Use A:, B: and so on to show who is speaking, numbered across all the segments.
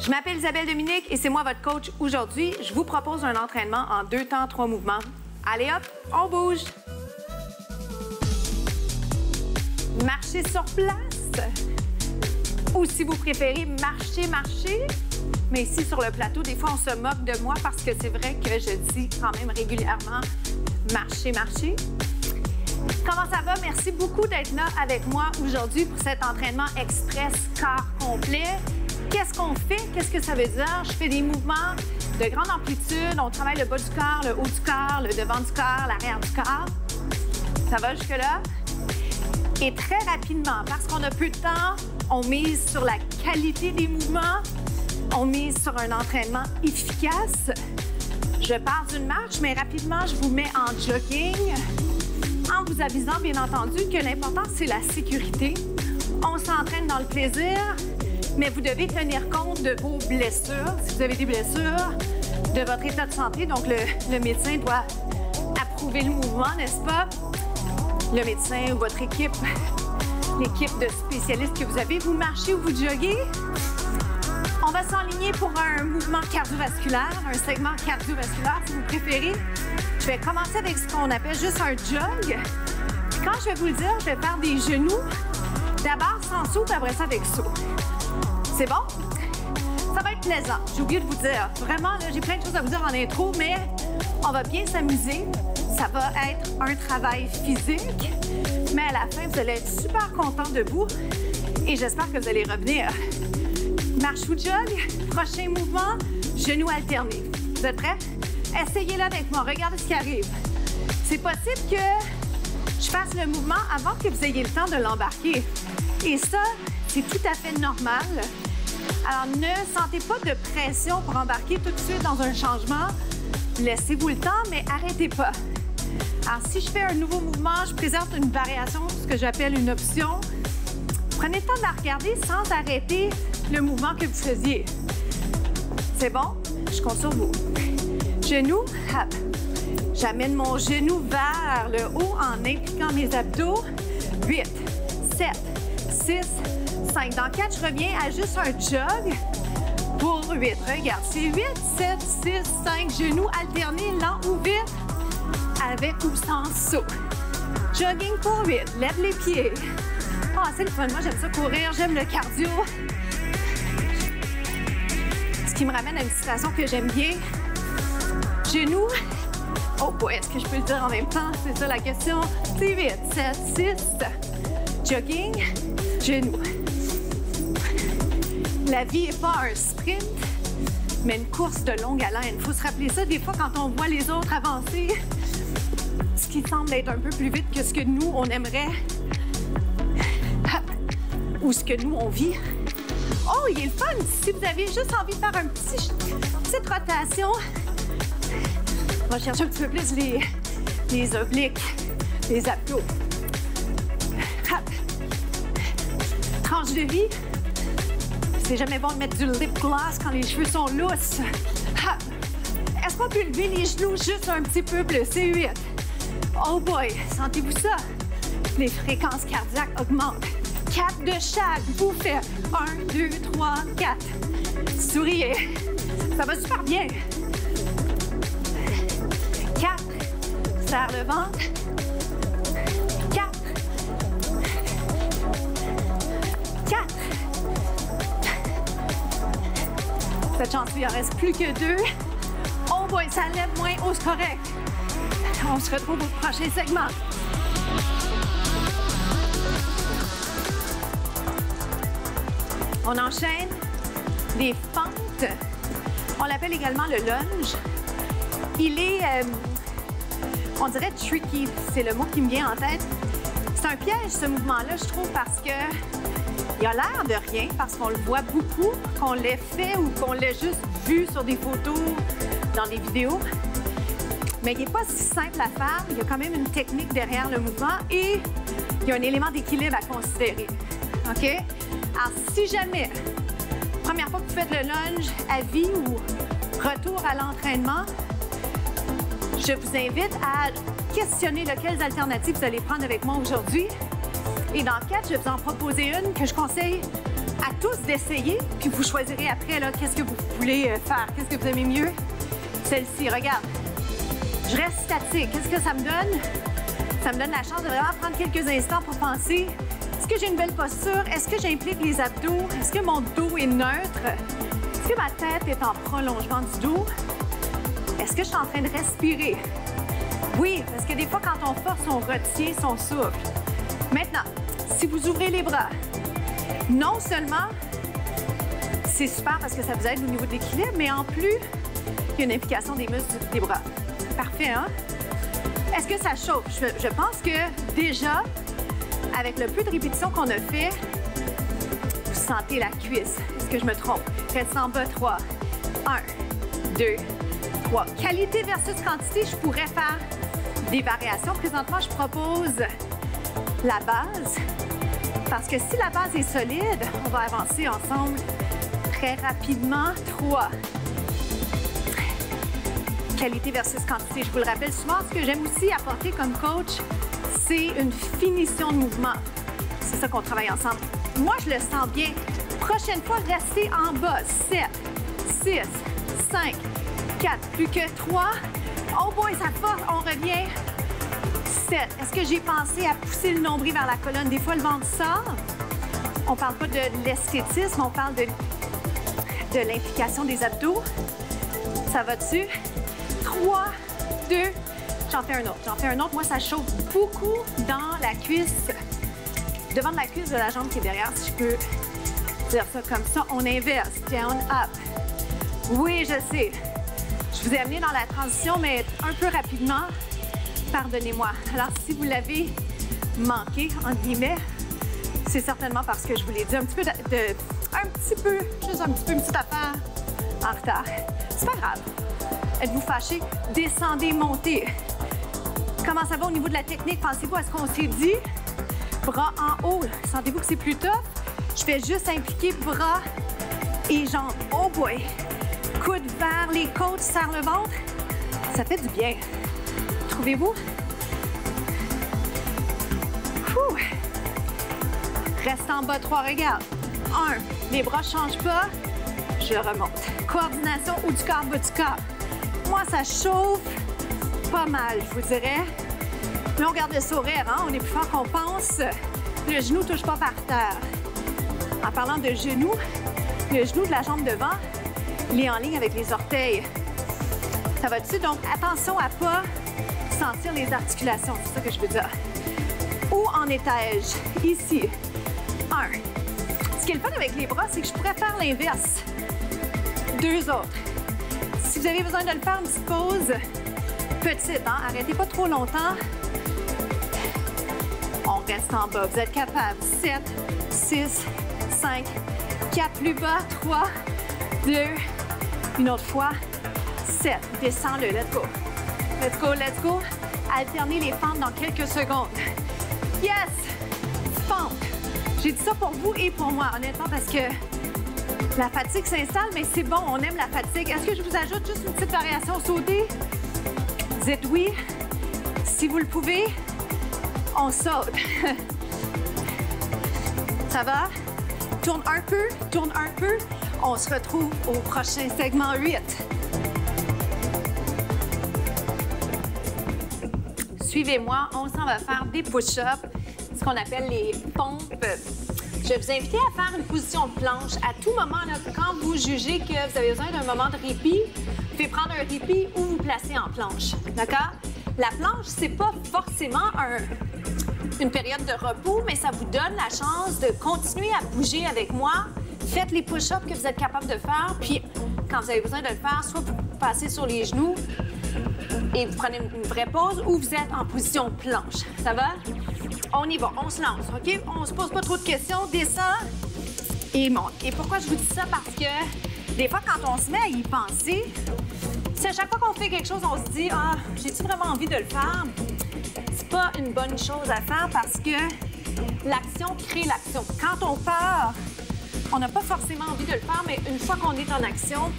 A: Je m'appelle Isabelle Dominique et c'est moi votre coach aujourd'hui. Je vous propose un entraînement en 2 temps, 3 mouvements. Allez hop, on bouge. Marchez sur place. Ou si vous préférez, marcher. Mais ici, sur le plateau, des fois, on se moque de moi parce que c'est vrai que je dis quand même régulièrement marcher. Comment ça va? Merci beaucoup d'être là avec moi aujourd'hui pour cet entraînement express corps complet. Qu'est-ce qu'on fait? Qu'est-ce que ça veut dire? Je fais des mouvements de grande amplitude. On travaille le bas du corps, le haut du corps, le devant du corps, l'arrière du corps. Ça va jusque-là? Et très rapidement, parce qu'on a peu de temps, on mise sur la qualité des mouvements. On mise sur un entraînement efficace. Je pars d'une marche, mais rapidement, je vous mets en jogging, en vous avisant, bien entendu, que l'important, c'est la sécurité. On s'entraîne dans le plaisir, mais vous devez tenir compte de vos blessures. Si vous avez des blessures, de votre état de santé, donc le médecin doit approuver le mouvement, n'est-ce pas? Le médecin ou votre équipe, l'équipe de spécialistes que vous avez, vous marchez ou vous joguez. On va s'enligner pour un mouvement cardiovasculaire, un segment cardiovasculaire si vous préférez. Je vais commencer avec ce qu'on appelle juste un jog. Puis quand je vais vous le dire, je vais faire des genoux. D'abord sans saut, puis après ça avec saut. C'est bon? Ça va être plaisant. J'ai oublié de vous dire. Vraiment, là, j'ai plein de choses à vous dire en intro, mais on va bien s'amuser. Ça va être un travail physique, mais à la fin, vous allez être super content de vous et j'espère que vous allez revenir. Marche ou jog, prochain mouvement, genoux alternés. Vous êtes prêts? Essayez-le avec moi, regardez ce qui arrive. C'est possible que je fasse le mouvement avant que vous ayez le temps de l'embarquer. Et ça, c'est tout à fait normal. Alors, ne sentez pas de pression pour embarquer tout de suite dans un changement. Laissez-vous le temps, mais arrêtez pas. Alors, si je fais un nouveau mouvement, je présente une variation, ce que j'appelle une option. Prenez le temps de la regarder sans arrêter le mouvement que vous faisiez. C'est bon? Je compte sur vous. Genou, hop. J'amène mon genou vers le haut en impliquant mes abdos. 8, 7, 6, 5. Dans 4, je reviens à juste un jog pour 8. Regarde, c'est 8, 7, 6, 5. Genoux alternés, lent ou vite, avec ou sans saut. Jogging pour 8. Lève les pieds. Ah, c'est le fun. Moi, j'aime ça courir. J'aime le cardio. Ce qui me ramène à une situation que j'aime bien. Genoux. Oh boy, est-ce que je peux le dire en même temps? C'est ça la question. C'est 8, 7, 6. Jogging. Genoux. La vie n'est pas un sprint, mais une course de longue haleine. Il faut se rappeler ça des fois quand on voit les autres avancer. Ce qui semble être un peu plus vite que ce que nous, on aimerait. Ou ce que nous, on vit. Oh, il est le fun! Si vous avez juste envie de faire une petite rotation, on va chercher un petit peu plus les obliques, les abdos. Hop. Tranche de vie. C'est jamais bon de mettre du lip gloss quand les cheveux sont lousses. Hop. Est-ce qu'on peut lever les genoux juste un petit peu plus? C'est 8. Oh boy, sentez-vous ça? Les fréquences cardiaques augmentent. 4 de chaque. Vous faites 1, 2, 3, 4. Souriez. Ça va super bien. 4. Serre le ventre. 4. 4. Cette chance, il en reste plus que 2. Oh boy, ça lève moins. Oh, c'est correct. On se retrouve au prochain segment. On enchaîne les fentes. On l'appelle également le lunge. Il est, on dirait tricky, c'est le mot qui me vient en tête. C'est un piège, ce mouvement-là, je trouve, parce que il a l'air de rien, parce qu'on le voit beaucoup, qu'on l'ait fait ou qu'on l'ait juste vu sur des photos, dans des vidéos. Mais il n'est pas si simple à faire. Il y a quand même une technique derrière le mouvement et il y a un élément d'équilibre à considérer. OK? Alors, si jamais, première fois que vous faites le lunge à vie ou retour à l'entraînement, je vous invite à questionner quelles alternatives vous allez prendre avec moi aujourd'hui. Et dans 4, je vais vous en proposer une que je conseille à tous d'essayer, puis vous choisirez après qu'est-ce que vous voulez faire, qu'est-ce que vous aimez mieux. Celle-ci, regarde. Je reste statique. Qu'est-ce que ça me donne? Ça me donne la chance de vraiment prendre quelques instants pour penser. Est-ce que j'ai une belle posture? Est-ce que j'implique les abdos? Est-ce que mon dos est neutre? Est-ce que ma tête est en prolongement du dos? Est-ce que je suis en train de respirer? Oui, parce que des fois, quand on force, on retient son souffle. Maintenant, si vous ouvrez les bras, non seulement c'est super parce que ça vous aide au niveau de l'équilibre, mais en plus, il y a une implication des muscles des bras. Parfait, hein? Est-ce que ça chauffe? Je pense que déjà, avec le peu de répétitions qu'on a fait, vous sentez la cuisse. Est-ce que je me trompe? Reste en bas, 3. 1, 2, 3. Qualité versus quantité, je pourrais faire des variations. Présentement, je propose la base. Parce que si la base est solide, on va avancer ensemble très rapidement. 3. Qualité versus quantité. Je vous le rappelle souvent, ce que j'aime aussi apporter comme coach, c'est une finition de mouvement. C'est ça qu'on travaille ensemble. Moi, je le sens bien. Prochaine fois, restez en bas. 7, 6, 5, 4, plus que 3. Oh boy, ça force, on revient. 7. Est-ce que j'ai pensé à pousser le nombril vers la colonne? Des fois, le ventre sort. On ne parle pas de l'esthétisme, on parle de l'implication des abdos. Ça va dessus? 3, 2, j'en fais un autre. J'en fais un autre. Moi, ça chauffe beaucoup dans la cuisse, devant la cuisse de la jambe qui est derrière, si je peux dire ça comme ça. On inverse. Down, up. Oui, je sais. Je vous ai amené dans la transition, mais un peu rapidement. Pardonnez-moi. Alors, si vous l'avez manqué, entre guillemets, c'est certainement parce que je vous l'ai dit un petit peu, juste un petit peu, une petite affaire en retard. C'est pas grave. Êtes-vous fâché? Descendez, montez. Comment ça va au niveau de la technique? Pensez-vous à ce qu'on s'est dit? Bras en haut. Sentez-vous que c'est plus tough? Je fais juste impliquer bras et jambes. Oh boy! Coude vers les côtes, serre le ventre. Ça fait du bien. Trouvez-vous? Reste en bas, 3, regarde. 1, les bras ne changent pas. Je remonte. Coordination haut du corps, bas du corps. Moi, ça chauffe pas mal, je vous dirais. Là, on garde le sourire, hein? On est plus fort qu'on pense. Le genou ne touche pas par terre. En parlant de genou, le genou de la jambe devant, il est en ligne avec les orteils. Ça va dessus, donc attention à ne pas sentir les articulations, c'est ça que je veux dire. Ou en étage, ici. 1. Ce qui est le fun avec les bras, c'est que je pourrais faire l'inverse. 2 autres. Si vous avez besoin de le faire, une petite pause petite, hein? Arrêtez pas trop longtemps. On reste en bas. Vous êtes capable. 7, 6, 5, 4 plus bas. 3, 2, une autre fois. 7. Descends-le. Let's go. Let's go, let's go. Alternez les fentes dans quelques secondes. Yes! Fente. J'ai dit ça pour vous et pour moi, honnêtement, parce que la fatigue s'installe, mais c'est bon, on aime la fatigue. Est-ce que je vous ajoute juste une petite variation sautée? Dites oui. Si vous le pouvez, on saute. Ça va? Tourne un peu, tourne un peu. On se retrouve au prochain segment 8. Suivez-moi, on s'en va faire des push-ups, ce qu'on appelle les pompes. Je vais vous inviter à faire une position de planche. À tout moment, là, quand vous jugez que vous avez besoin d'un moment de répit, vous pouvez prendre un répit ou vous placer en planche. D'accord? La planche, c'est pas forcément une période de repos, mais ça vous donne la chance de continuer à bouger avec moi. Faites les push-ups que vous êtes capable de faire, puis quand vous avez besoin de le faire, soit vous passez sur les genoux et vous prenez une vraie pause ou vous êtes en position planche. Ça va? On y va, on se lance, OK? On se pose pas trop de questions, descend et monte. Et pourquoi je vous dis ça? Parce que des fois, quand on se met à y penser, si à chaque fois qu'on fait quelque chose, on se dit « Ah, j'ai-tu vraiment envie de le faire? » C'est pas une bonne chose à faire parce que l'action crée l'action. Quand on part, on n'a pas forcément envie de le faire, mais une fois qu'on est en action,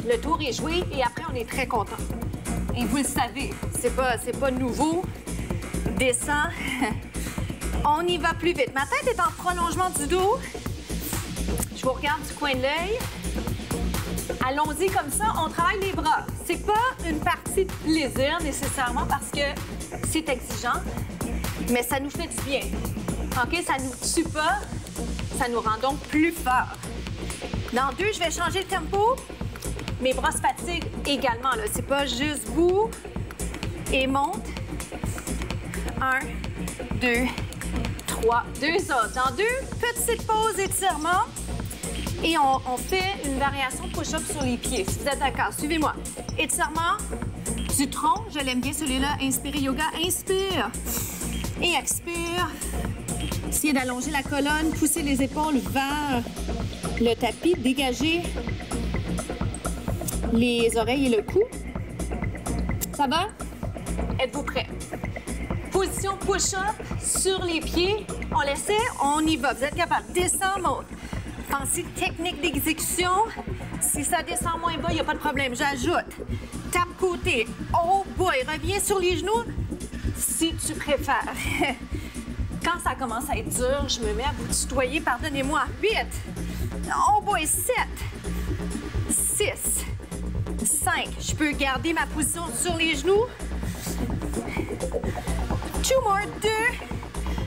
A: le tour est joué et après, on est très content. Et vous le savez, c'est pas nouveau. Descend. On y va plus vite. Ma tête est en prolongement du dos. Je vous regarde du coin de l'œil. Allons-y comme ça, on travaille les bras. C'est pas une partie de plaisir nécessairement parce que c'est exigeant, mais ça nous fait du bien. OK? Ça nous tue pas, ça nous rend donc plus forts. Dans 2, je vais changer le tempo. Mes bras se fatiguent également. C'est pas juste bout et monte. 1, 2, 3, 2 autres. Dans 2, petite pause étirement. Et on fait une variation push-up sur les pieds, si vous êtes d'accord. Suivez-moi. Étirement du tronc. Je l'aime bien celui-là. Inspirez yoga. Inspire. Et expire. Essayez d'allonger la colonne. Poussez les épaules vers le tapis. Dégagez les oreilles et le cou. Ça va? Êtes-vous prêts? Position push-up sur les pieds. On l'essaie? On y va. Vous êtes capable. Descends, monte. Pensez technique d'exécution. Si ça descend moins bas, il n'y a pas de problème. J'ajoute. Tape côté. Oh boy, reviens sur les genoux si tu préfères. Quand ça commence à être dur, je me mets à vous tutoyer. Pardonnez-moi. 8. Oh boy, 7. 6. 5. Je peux garder ma position sur les genoux. 2 more. 2.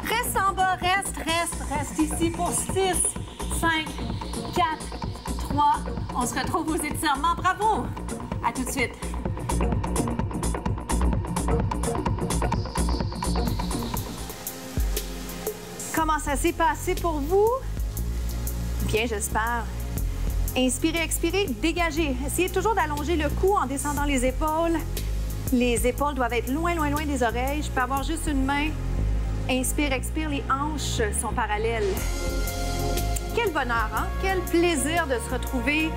A: Reste en bas. Reste ici pour 6. 5, 4, 3. On se retrouve aux étirements. Bravo! À tout de suite. Comment ça s'est passé pour vous? Bien, j'espère. Inspirez, expirez, dégagez. Essayez toujours d'allonger le cou en descendant les épaules. Les épaules doivent être loin, loin, loin des oreilles. Je peux avoir juste une main. Inspire, expire, les hanches sont parallèles. Quel bonheur, hein? Quel plaisir de se retrouver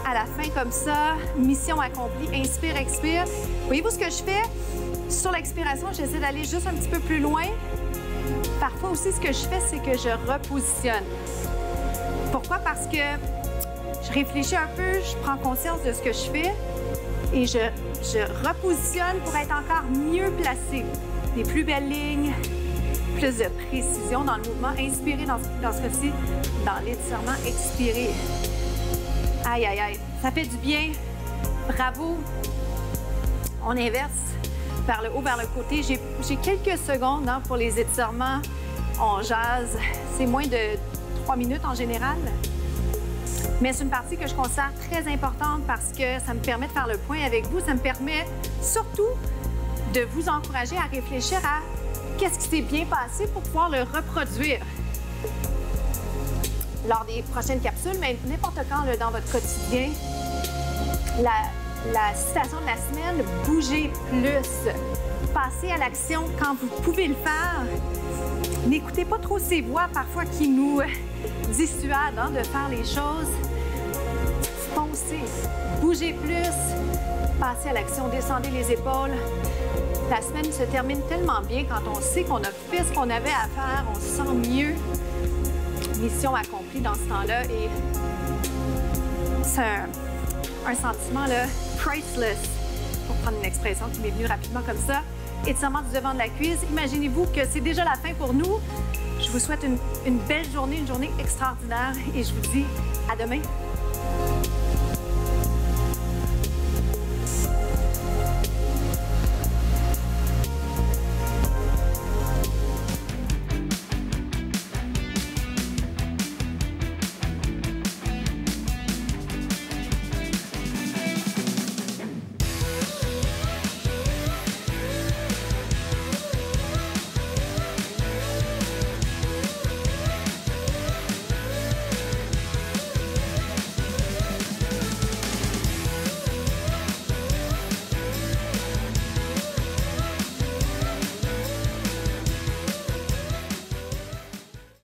A: à la fin comme ça. Mission accomplie. Inspire, expire. Voyez-vous ce que je fais? Sur l'expiration, j'essaie d'aller juste un petit peu plus loin. Parfois aussi, ce que je fais, c'est que je repositionne. Pourquoi? Parce que je réfléchis un peu, je prends conscience de ce que je fais et je repositionne pour être encore mieux placée. Des plus belles lignes, plus de précision dans le mouvement. Inspirez dans ce cas-ci, dans l'étirement, expirez. Aïe, aïe, aïe. Ça fait du bien. Bravo. On inverse vers le haut, vers le côté. J'ai quelques secondes hein, pour les étirements. On jase. C'est moins de 3 minutes en général. Mais c'est une partie que je considère très importante parce que ça me permet de faire le point avec vous. Ça me permet surtout de vous encourager à réfléchir à qu'est-ce qui s'est bien passé pour pouvoir le reproduire lors des prochaines capsules, mais n'importe quand là, dans votre quotidien. La citation de la semaine, bougez plus. Passez à l'action quand vous pouvez le faire. N'écoutez pas trop ces voix parfois qui nous dissuadent hein, de faire les choses. Foncez, bougez plus, passez à l'action, descendez les épaules. La semaine se termine tellement bien quand on sait qu'on a fait ce qu'on avait à faire, on se sent mieux. Mission accomplie dans ce temps-là et c'est un sentiment là, priceless, pour prendre une expression qui m'est venue rapidement comme ça. Étirement du devant de la cuisse. Imaginez-vous que c'est déjà la fin pour nous. Je vous souhaite une belle journée, une journée extraordinaire et je vous dis à demain.